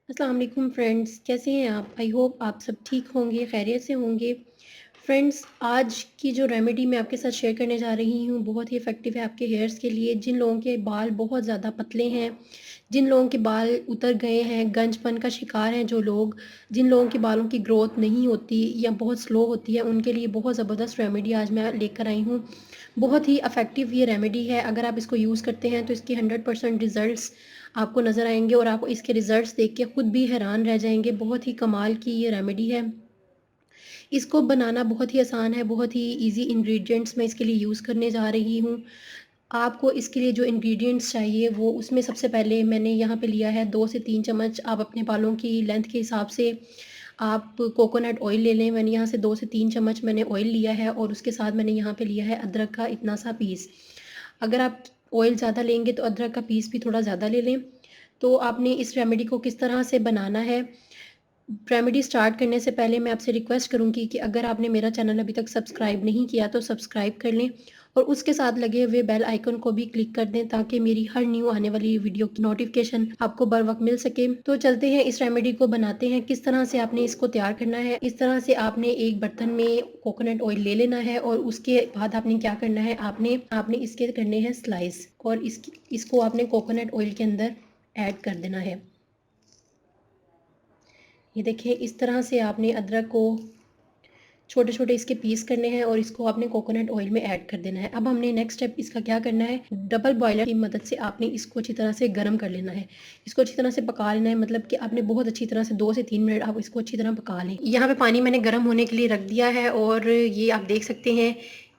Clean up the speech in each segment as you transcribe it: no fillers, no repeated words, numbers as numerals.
अस्सलाम वालेकुम फ्रेंड्स, कैसे हैं आप? आई होप आप सब ठीक होंगे, खैरियत से होंगे। फ्रेंड्स, आज की जो रेमेडी मैं आपके साथ शेयर करने जा रही हूँ, बहुत ही इफ़ेक्टिव है आपके हेयर्स के लिए। जिन लोगों के बाल बहुत ज़्यादा पतले हैं, जिन लोगों के बाल उतर गए हैं, गंजपन का शिकार हैं जो लोग, जिन लोगों के बालों की ग्रोथ नहीं होती या बहुत स्लो होती है, उनके लिए बहुत ज़बरदस्त रेमेडी आज मैं लेकर आई हूँ। बहुत ही इफ़ेक्टिव ये रेमेडी है। अगर आप इसको यूज़ करते हैं तो इसके 100% रिज़ल्ट्स आपको नज़र आएँगे और आप इसके रिज़ल्ट्स देख के खुद भी हैरान रह जाएँगे। बहुत ही कमाल की ये रेमेडी है। इसको बनाना बहुत ही आसान है, बहुत ही ईज़ी इंग्रीडिएंट्स मैं इसके लिए यूज़ करने जा रही हूँ। आपको इसके लिए जो इंग्रीडिएंट्स चाहिए वो उसमें सबसे पहले मैंने यहाँ पे लिया है 2 से 3 चम्मच। आप अपने बालों की लेंथ के हिसाब से आप कोकोनट ऑयल ले लें। मैंने यहाँ से 2 से 3 चम्मच मैंने ऑयल लिया है और उसके साथ मैंने यहाँ पे लिया है अदरक का इतना सा पीस। अगर आप ऑयल ज़्यादा लेंगे तो अदरक का पीस भी थोड़ा ज़्यादा ले लें। तो आपने इस रेमेडी को किस तरह से बनाना है, रेमेडी स्टार्ट करने से पहले मैं आपसे रिक्वेस्ट करूँगी कि अगर आपने मेरा चैनल अभी तक सब्सक्राइब नहीं किया तो सब्सक्राइब कर लें और उसके साथ लगे हुए बेल आइकन को भी क्लिक कर दें ताकि मेरी हर न्यू आने वाली वीडियो की नोटिफिकेशन आपको बर वक्त मिल सके। तो चलते हैं इस रेमेडी को बनाते हैं। किस तरह से आपने इसको तैयार करना है, इस तरह से आपने एक बर्तन में कोकोनट ऑयल ले लेना है और उसके बाद आपने क्या करना है, आपने आपने इसके करने हैं स्लाइस और इसको आपने कोकोनट ऑयल के अंदर ऐड कर देना है। ये देखिए इस तरह से आपने अदरक को छोटे-छोटे इसके पीस करने हैं और इसको आपने कोकोनट ऑयल में ऐड कर देना है। अब हमने नेक्स्ट स्टेप इसका क्या करना है, डबल बॉयलर की मदद से आपने इसको अच्छी तरह से गरम कर लेना है। इसको अच्छी तरह से पका लेना है, मतलब कि आपने बहुत अच्छी तरह से 2 से 3 मिनट आप इसको अच्छी तरह पका लें। यहाँ पे पानी मैंने गर्म होने के लिए रख दिया है और ये आप देख सकते हैं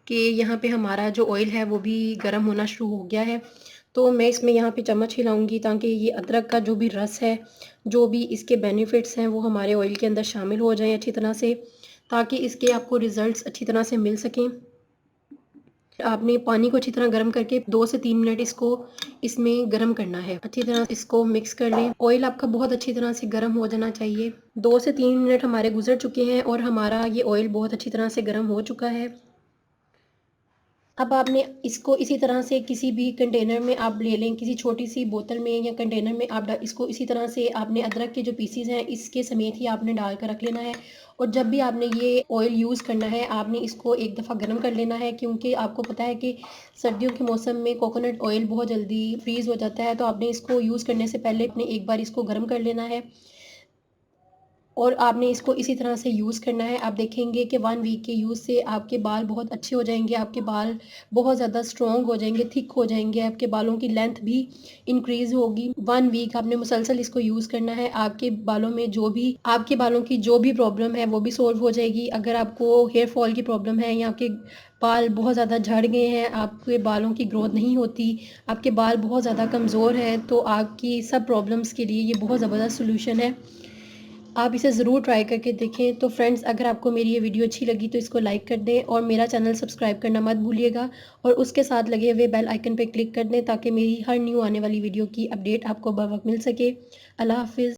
कि यहाँ पे हमारा जो ऑयल है वो भी गर्म होना शुरू हो गया है। तो मैं इसमें यहाँ पे चम्मच हिलाऊँगी ताकि ये अदरक का जो भी रस है, जो भी इसके बेनिफिट्स हैं वो हमारे ऑयल के अंदर शामिल हो जाएँ अच्छी तरह से, ताकि इसके आपको रिज़ल्ट्स अच्छी तरह से मिल सकें। आपने पानी को अच्छी तरह गर्म करके 2 से 3 मिनट इसको इसमें गर्म करना है। अच्छी तरह इसको मिक्स कर लें। ऑयल आपका बहुत अच्छी तरह से गर्म हो जाना चाहिए। 2 से 3 मिनट हमारे गुज़र चुके हैं और हमारा ये ऑयल बहुत अच्छी तरह से गर्म हो चुका है। अब आपने इसको इसी तरह से किसी भी कंटेनर में आप ले लें, किसी छोटी-सी बोतल में या कंटेनर में आप इसको इसी तरह से आपने अदरक के जो पीसेज़ हैं, इसके समेत ही आपने डाल कर रख लेना है और जब भी आपने ये ऑयल यूज़ करना है, आपने इसको एक दफ़ा गर्म कर लेना है क्योंकि आपको पता है कि सर्दियों के मौसम में कोकोनट ऑयल बहुत जल्दी फ्रीज़ हो जाता है, तो आपने इसको यूज़ करने से पहले आपने एक बार इसको गर्म कर लेना है। और आपने इसको इसी तरह से यूज़ करना है। आप देखेंगे कि 1 वीक के यूज़ से आपके बाल बहुत अच्छे हो जाएँगे, आपके बाल बहुत ज़्यादा स्ट्रॉन्ग हो जाएँगे, थिक हो जाएँगे, आपके बालों की लेंथ भी इंक्रीज़ होगी। 1 वीक आपने मुसलसल इसको यूज़ करना है। आपके बालों की जो भी प्रॉब्लम है वो भी सॉल्व हो जाएगी। अगर आपको हेयर फॉल की प्रॉब्लम है या आपके बाल बहुत ज़्यादा झड़ गए हैं, आपके बालों की ग्रोथ नहीं होती, आपके बाल बहुत ज़्यादा कमज़ोर हैं, तो आपकी सब प्रॉब्लम्स के लिए ये बहुत ज़बरदस्त सॉल्यूशन है। आप इसे ज़रूर ट्राई करके देखें। तो फ्रेंड्स, अगर आपको मेरी ये वीडियो अच्छी लगी तो इसको लाइक कर दें और मेरा चैनल सब्सक्राइब करना मत भूलिएगा और उसके साथ लगे हुए बेल आइकन पे क्लिक कर दें ताकि मेरी हर न्यू आने वाली वीडियो की अपडेट आपको बर वक्त मिल सके। अल्लाह हाफ़िज़।